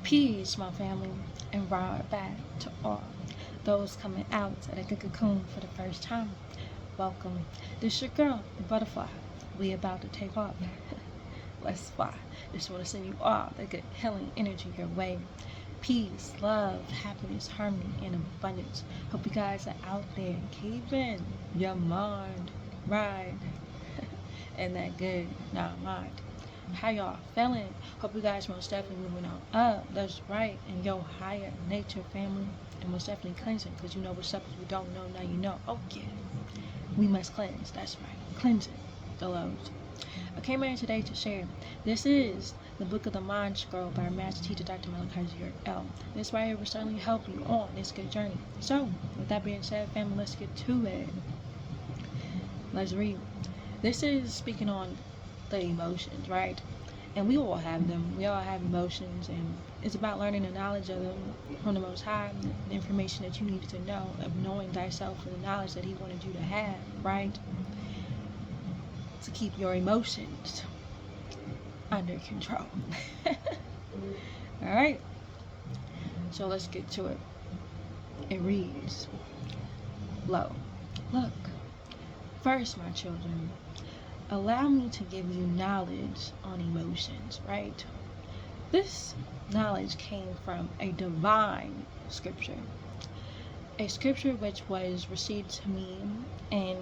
Peace, my family, and right back to all those coming out of the cocoon for the first time. Welcome. This your girl, the butterfly. We about to take off. Let's fly. Just want to send you all the good healing energy your way. Peace, love, happiness, harmony, and abundance. Hope you guys are out there keeping your mind right and that good mind. How y'all feeling? Hope you guys most definitely moving on up. That's right. And your higher nature family. And most definitely cleansing. Because you know what's up. If you don't know, now you know. Oh yeah. We must cleanse. That's right. Cleansing the lows. I came here today to share. This is the Book of the Mind Scroll by our Master Teacher Dr. Malachi Z.R.L. This right here will certainly help you on this good journey. So, with that being said, family, let's get to it. Let's read. This is speaking on the emotions, right? And we all have them. We all have emotions, and it's about learning the knowledge of them from the Most High, the information that you needed to know, of knowing thyself and the knowledge that He wanted you to have, right? To keep your emotions under control. All right. So let's get to it. It reads, Lo, look, first, my children, allow me to give you knowledge on emotions, right? This knowledge came from a divine scripture, a scripture which was received to me and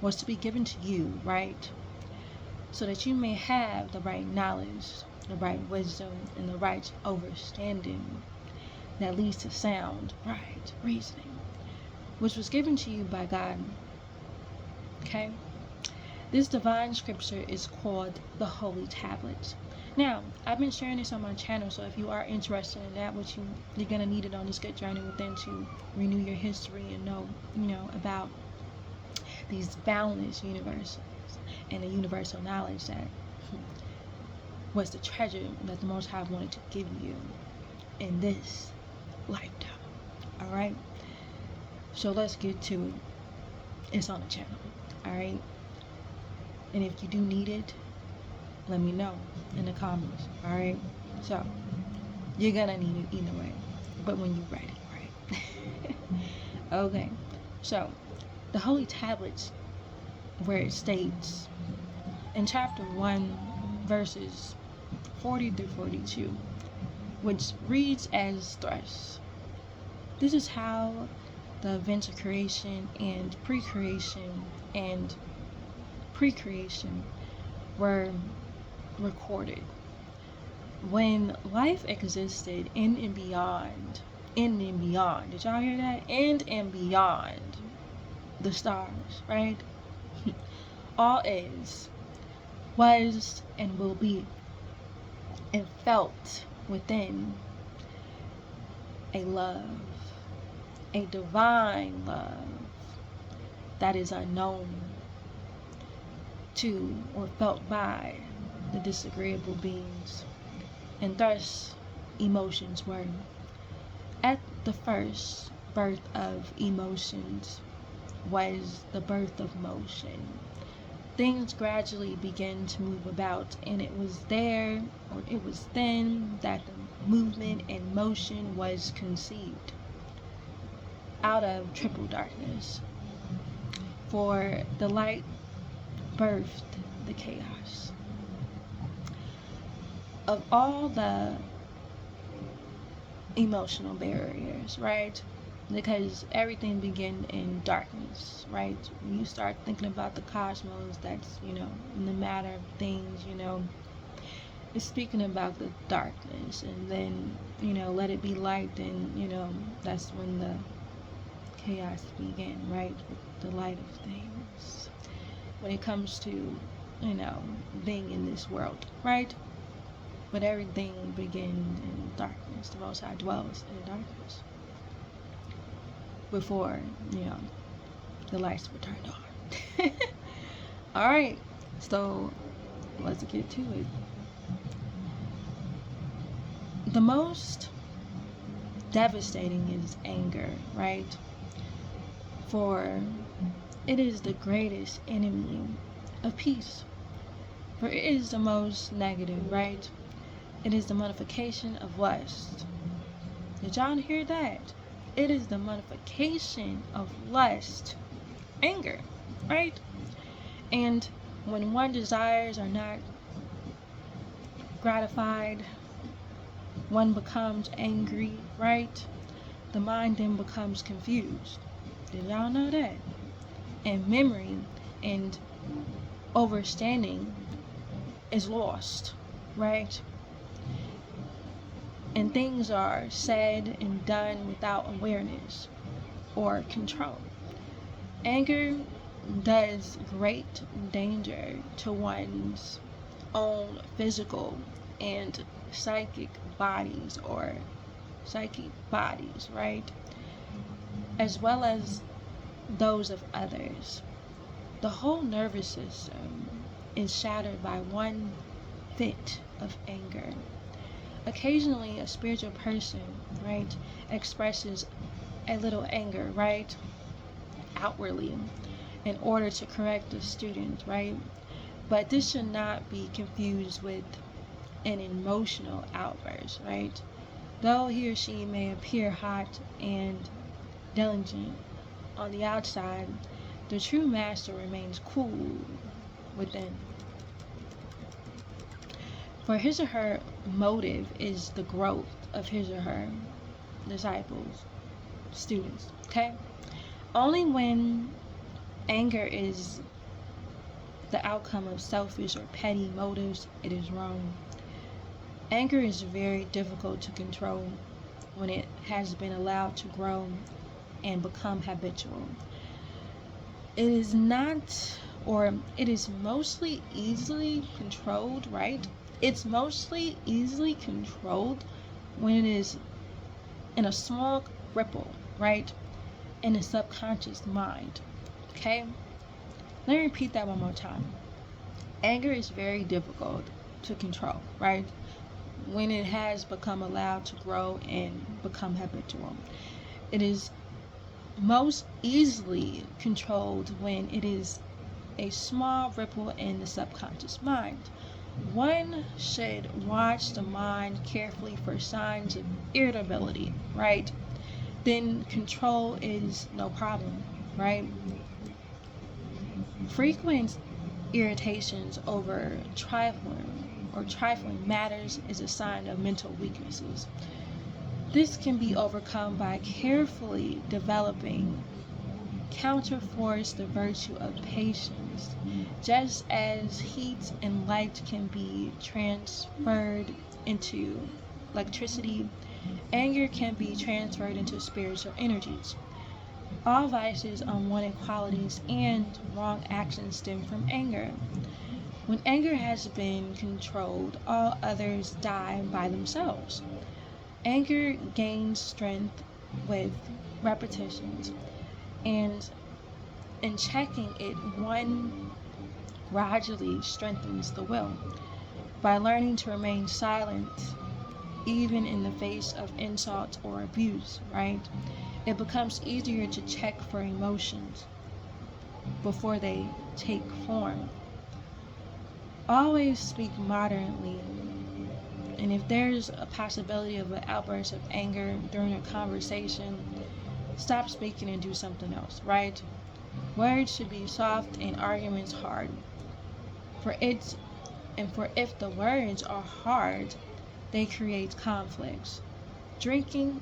was to be given to you, right? So that you may have the right knowledge, the right wisdom, and the right understanding that leads to sound, right reasoning, which was given to you by God. Okay? This divine scripture is called the Holy Tablets. Now, I've been sharing this on my channel, so if you are interested in that, which you're going to need it on this good journey within to renew your history and know, about these boundless universes and the universal knowledge that was the treasure that the Most High wanted to give you in this lifetime. Alright? So let's get to it. It's on the channel. Alright? And if you do need it, let me know in the comments. Alright? So, you're gonna need it either way. But when you're ready, right? Okay. So, the Holy Tablets, where it states in chapter 1, verses 40 through 42, which reads as thus. This is how the events of creation and pre-creation were recorded. When life existed in and beyond, did y'all hear that? In and beyond the stars, right? All is, was, and will be, and felt within a love, a divine love that is unknown to or felt by the disagreeable beings, and thus emotions were. At the first birth of emotions was the birth of motion. Things gradually began to move about, and it was then that the movement and motion was conceived out of triple darkness. For the light birthed the chaos. Of all the emotional barriers, right? Because everything began in darkness, right? When you start thinking about the cosmos, that's, in the matter of things, it's speaking about the darkness, and then, let it be light, and, that's when the chaos began, right? With the light of things. When it comes to, being in this world, right? But everything begins in darkness. The Most High dwells in darkness. Before, the lights were turned on. Alright, so let's get to it. The most devastating is anger, right? For it is the greatest enemy of peace. For it is the most negative, right? It is the modification of lust. Did y'all hear that? It is the modification of lust. Anger, right? And when one desires are not gratified, one becomes angry, right? The mind then becomes confused. Did y'all know that? And memory and understanding is lost, right? And things are said and done without awareness or control. Anger does great danger to one's own physical and psychic bodies, right? As well as those of others. The whole nervous system is shattered by one fit of anger. Occasionally, a spiritual person, right, expresses a little anger, right, outwardly in order to correct the student, right? But this should not be confused with an emotional outburst, right? Though he or she may appear hot and diligent on the outside, the true master remains cool within. For his or her motive is the growth of his or her disciples, students, okay? Only when anger is the outcome of selfish or petty motives, it is wrong. Anger is very difficult to control when it has been allowed to grow and become habitual. It is not, or it is mostly easily controlled, right? It's mostly easily controlled when it is in a small ripple, right? In the subconscious mind, okay? Let me repeat that one more time. Anger is very difficult to control, right? When it has become allowed to grow and become habitual. It is most easily controlled when it is a small ripple in the subconscious mind. One should watch the mind carefully for signs of irritability, right? Then control is no problem, right? Frequent irritations over trifling matters is a sign of mental weaknesses. This can be overcome by carefully developing counterforce the virtue of patience. Just as heat and light can be transferred into electricity, anger can be transferred into spiritual energies. All vices, unwanted qualities, and wrong actions stem from anger. When anger has been controlled, all others die by themselves. Anger gains strength with repetitions, and in checking it, one gradually strengthens the will. By learning to remain silent, even in the face of insult or abuse, right? It becomes easier to check for emotions before they take form. Always speak moderately, and if there's a possibility of an outburst of anger during a conversation, stop speaking and do something else, right? Words should be soft and arguments hard. For if the words are hard, they create conflicts. Drinking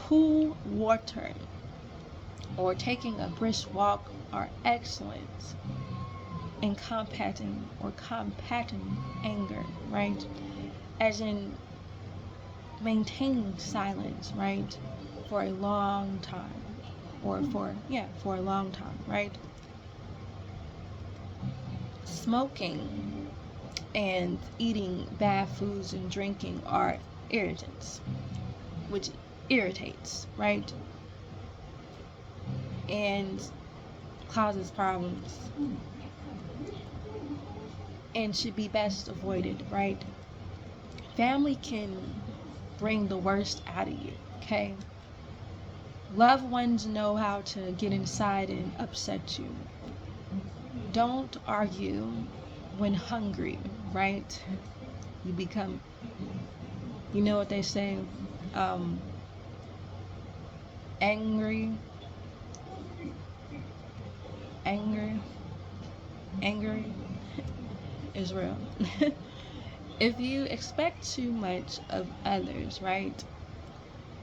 cool water or taking a brisk walk are excellent in combating anger, right? As in maintaining silence, right? For a long time. For a long time, right? Smoking and eating bad foods and drinking are irritants, which irritates, right? And causes problems and should be best avoided, right? Family can bring the worst out of you, okay? Loved ones know how to get inside and upset you. Don't argue when hungry, right? You become You know what they say? Um, angry, angry, angry is real. If you expect too much of others, right,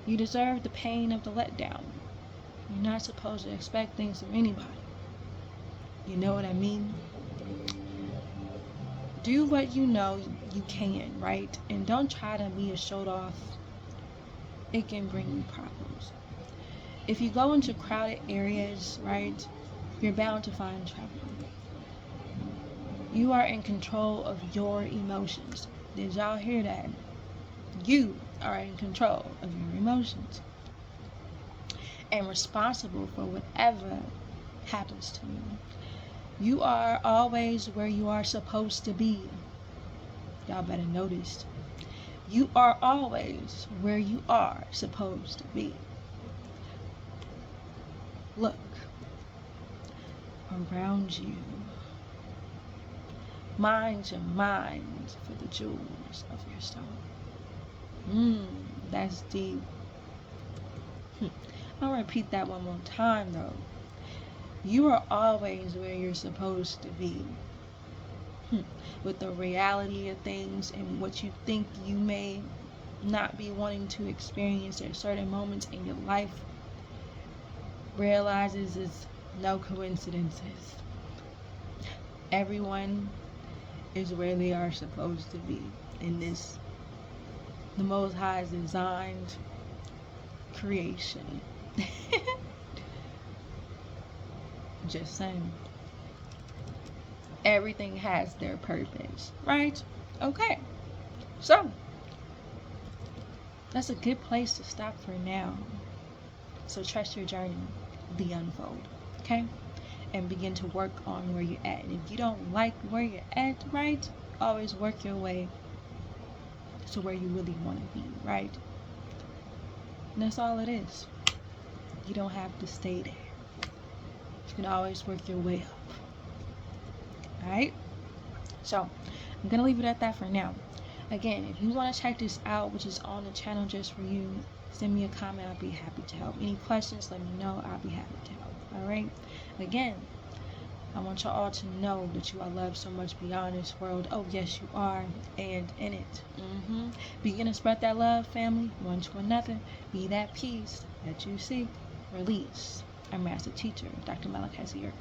you deserve the pain of the letdown. You're not supposed to expect things from anybody. You know what I mean? Do what you know you can, right? And don't try to be a show off. It can bring you problems. If you go into crowded areas, right, you're bound to find trouble. You are in control of your emotions. Did y'all hear that? You are in control of your emotions and responsible for whatever happens to you. You are always where you are supposed to be. Y'all better notice. You are always where you are supposed to be. Look around you. Mind your mind for the jewels of your soul. That's deep. I'll repeat that one more time though. You are always where you're supposed to be. With the reality of things and what you think you may not be wanting to experience at certain moments in your life, realizes it's no coincidences. Everyone is where they are supposed to be in this, the Most High's designed creation. Just saying. Everything has their purpose, right? Okay, so that's a good place to stop for now. So trust your journey, the unfold, okay? And begin to work on where you're at. And if you don't like where you're at, right, always work your way to where you really want to be, right? And that's all it is. You don't have to stay there. You can always work your way up. Alright? So, I'm going to leave it at that for now. Again, if you want to check this out, which is on the channel just for you, send me a comment. I'll be happy to help. Any questions, let me know. I'll be happy to help. Alright? Again, I want y'all all to know that you are loved so much beyond this world. Oh, yes, you are. And in it. Begin to spread that love, family, one to another. Be that peace that you seek. Release. Our master teacher, Dr. Malachi Zero.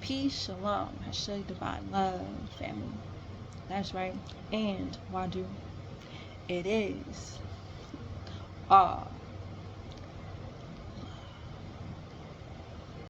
Peace, shalom, Hashem, divine love, family. That's right. And Wadu, it is all